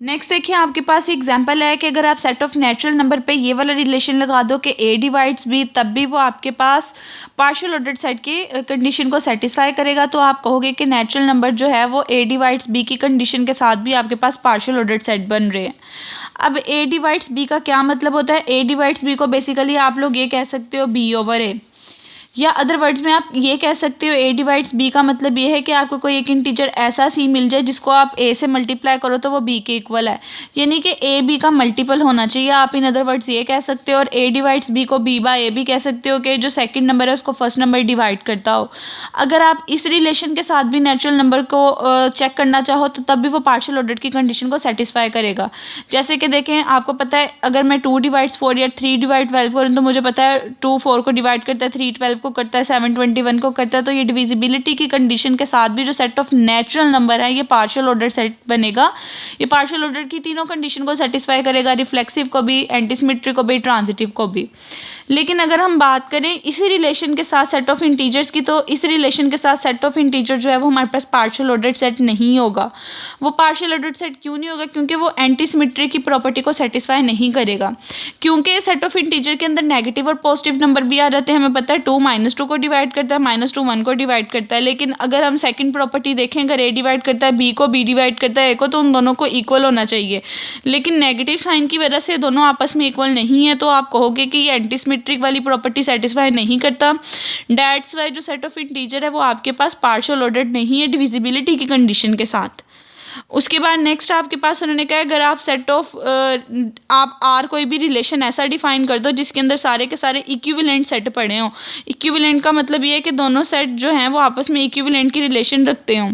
Next देखिए, आपके पास example है कि अगर आप सेट ऑफ नेचुरल नंबर पे ये वाला रिलेशन लगा दो कि a डिवाइड्स b, तब भी वो आपके पास पार्शियल ऑर्डर्ड सेट की कंडीशन को सेटिस्फाई करेगा। तो आप कहोगे कि नेचुरल नंबर जो है वो a डिवाइड्स b की कंडीशन के साथ भी आपके पास पार्शियल ऑर्डर्ड सेट बन रहे हैं। अब a डिवाइड्स b का क्या मतलब होता है? a डिवाइड्स b को बेसिकली आप लोग ये कह सकते हो b/a, या अदर वर्ड्स में आप ये कह सकते हो a डिवाइड्स b का मतलब ये है कि आपको कोई एक इंटीजर ऐसा c मिल जाए जिसको आप a से मल्टीप्लाई करो तो वो b के इक्वल है, यानी कि a b का मल्टीपल होना चाहिए। आप इन अदर वर्ड्स ये कह सकते हो, और a डिवाइड्स b को b/a भी कह सकते हो कि जो सेकंड नंबर है उसको फर्स्ट नंबर डिवाइड करता हो। अगर आप इस रिलेशन के साथ भी नेचुरल नंबर को चेक करना चाहो तो तब भी वो पार्शियल ऑर्डर की कंडीशन को सेटिस्फाई करेगा। जैसे कि देखें, आपको पता है अगर मैं 2 डिवाइड्स 4 या 3 डिवाइड 12 करूँ तो मुझे पता है 2 4 को डिवाइड करता है, 3 12 को करता है, 7 21 को करता है। तो ये डिविजिबिलिटी की कंडीशन के साथ भी जो सेट ऑफ नेचुरल नंबर है ये पार्शियल ऑर्डर सेट बनेगा। ये पार्शियल ऑर्डर की तीनों कंडीशन को सेटिस्फाई करेगा, रिफ्लेक्सिव को भी, एंटीसिमेट्रिक को भी, ट्रांजिटिव को भी। लेकिन अगर हम बात करें इसी रिलेशन के साथ सेट ऑफ इंटीजर्स की, तो इस रिलेशन के साथ सेट ऑफ इंटीजर जो है वो हमारे पास पार्शियल ऑर्डर सेट नहीं होगा। वो पार्शियल ऑर्डर सेट क्यों नहीं होगा? क्योंकि वो एंटीसिमेट्रिक की प्रॉपर्टी को सेटिस्फाई नहीं करेगा। क्योंकि सेट ऑफ इंटीजर के अंदर नेगेटिव और पॉजिटिव नंबर भी आ जाते हैं। हमें पता है 2 -2 को डिवाइड करता है, -2 1 को डिवाइड करता है। लेकिन अगर हम सेकंड प्रॉपर्टी देखें, अगर a डिवाइड करता है b को, b डिवाइड करता है a को, तो उन दोनों को इक्वल होना चाहिए। लेकिन नेगेटिव साइन की वजह से दोनों आपस में इक्वल नहीं है, तो आप कहोगे कि ये एंटीसिमेट्रिक वाली प्रॉपर्टी सेटिस्फाई नहीं करता। दैट्स वाई जो सेट ऑफ इंटीजर है वो आपके पास पार्शियल ऑर्डर्ड नहीं है डिविजिबिलिटी की कंडीशन के साथ। उसके बाद नेक्स्ट आपके पास उन्होंने कहा अगर आप सेट ऑफ आप आर कोई भी रिलेशन ऐसा डिफाइन कर दो जिसके अंदर सारे के सारे इक्विवेलेंट सेट पड़े हों। इक्विवेलेंट का मतलब ये है कि दोनों सेट जो हैं वो आपस में इक्विवेलेंट की रिलेशन रखते हों।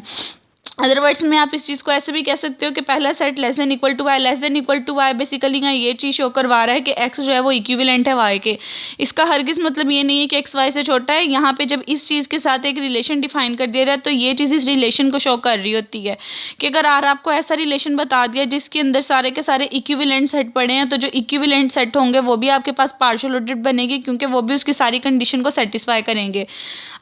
अदर वर्ड्स में आप इस चीज़ को ऐसे भी कह सकते हो कि पहला set less than equal to Y, less than equal to Y basically यहाँ ये चीज़ शो करवा रहा है कि एक्स जो है वो इक्विवेलेंट है वाई के। इसका हरगिज़ मतलब ये नहीं है कि एक्स वाई से छोटा है। यहाँ पे जब इस चीज़ के साथ एक रिलेशन डिफाइन कर दिया जाए तो ये चीज़ इस रिलेशन को शो कर रही होती है कि अगर आर आपको ऐसा रिलेशन बता दिया जिसके अंदर सारे के सारे इक्विवेलेंट सेट पड़े हैं, तो जो इक्विवेलेंट सेट होंगे वो भी आपके पास पार्शियल ऑर्डर्ड बनेगी, क्योंकि वो भी उसकी सारी कंडीशन को सेटिस्फाई करेंगे।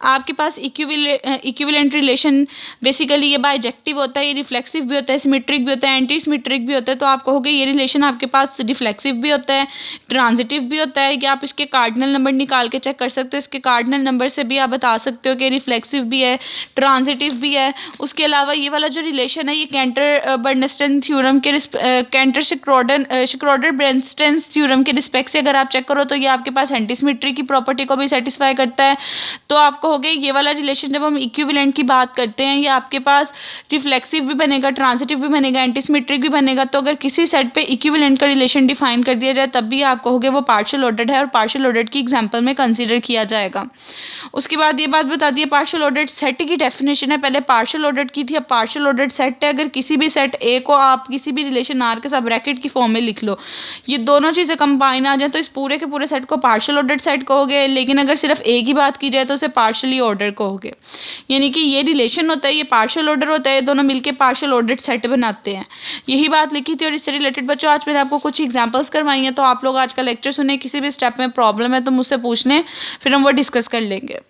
आपके पास इक्विवेलेंट रिलेशन बेसिकली ये बाइजेक्टिव होता है, ये रिफ्लेक्सिव भी होता है, सिमेट्रिक भी होता है, एंटी सिमेट्रिक भी होता है। तो आप कहोगे ये रिलेशन आपके पास रिफ्लेक्सिव भी होता है, ट्रांजिटिव भी होता है, कि आप इसके कार्डिनल नंबर निकाल के चेक कर सकते हो। इसके कार्डिनल नंबर से भी आप बता सकते हो कि रिफ्लेक्सिव भी है, ट्रांजिटिव भी है। उसके अलावा ये वाला जो रिलेशन है ये कैंटर बर्नस्टेन थ्योरम के कैंटर शिक्रोडर ब्रेनस्टेन थ्योरम के रिस्पेक्ट से अगर आप चेक करो तो ये आपके पास एंटीसिमेट्रिक की प्रॉपर्टी को भी सेटिस्फाई करता है। तो आप कहोगे ये वाला रिलेशन जब हम इक्विवेलेंट की बात करते हैं ये आपके पास रिफ्लेक्सिव भी बनेगा, ट्रांजिटिव भी बनेगा, एंटीसिमेट्रिक भी बनेगा। तो अगर किसी सेट पे इक्विवेलेंट का रिलेशन डिफाइन कर दिया जाए तब भी आप कहोगे वो पार्शियल ऑर्डर्ड है और पार्शियल ऑर्डर्ड की एग्जांपल में कंसीडर किया जाएगा। उसके बाद ये बात बता दी पार्शियल ऑर्डर्ड सेट की डेफिनेशन है। पहले पार्शियल ऑर्डर्ड की थी, अब पार्शियल ऑर्डर्ड सेट है। अगर किसी भी सेट ए को आप किसी भी रिलेशन आर के साथ ब्रैकेट की फॉर्म में लिख लो, ये दोनों चीज़ें कंबाइन आ जाए तो इस पूरे के पूरे सेट को पार्शियल ऑर्डर्ड सेट कहोगे। लेकिन अगर सिर्फ ए की बात की जाए तो उसे पार्शियली ऑर्डर कहोगे। यानी कि ये रिलेशन होता है, ये पार्शियल ऑर्डर होता है, ये दोनों मिलके पार्शियल ऑर्डर्ड सेट बनाते हैं। यही बात लिखी थी। और इससे रिलेटेड बच्चों आज मैंने आपको कुछ एग्जांपल्स करवाई हैं, तो आप लोग आज का लेक्चर सुने, किसी भी स्टेप में प्रॉब्लम है तो मुझसे पूछ लें, फिर हम वो डिस्कस कर लेंगे।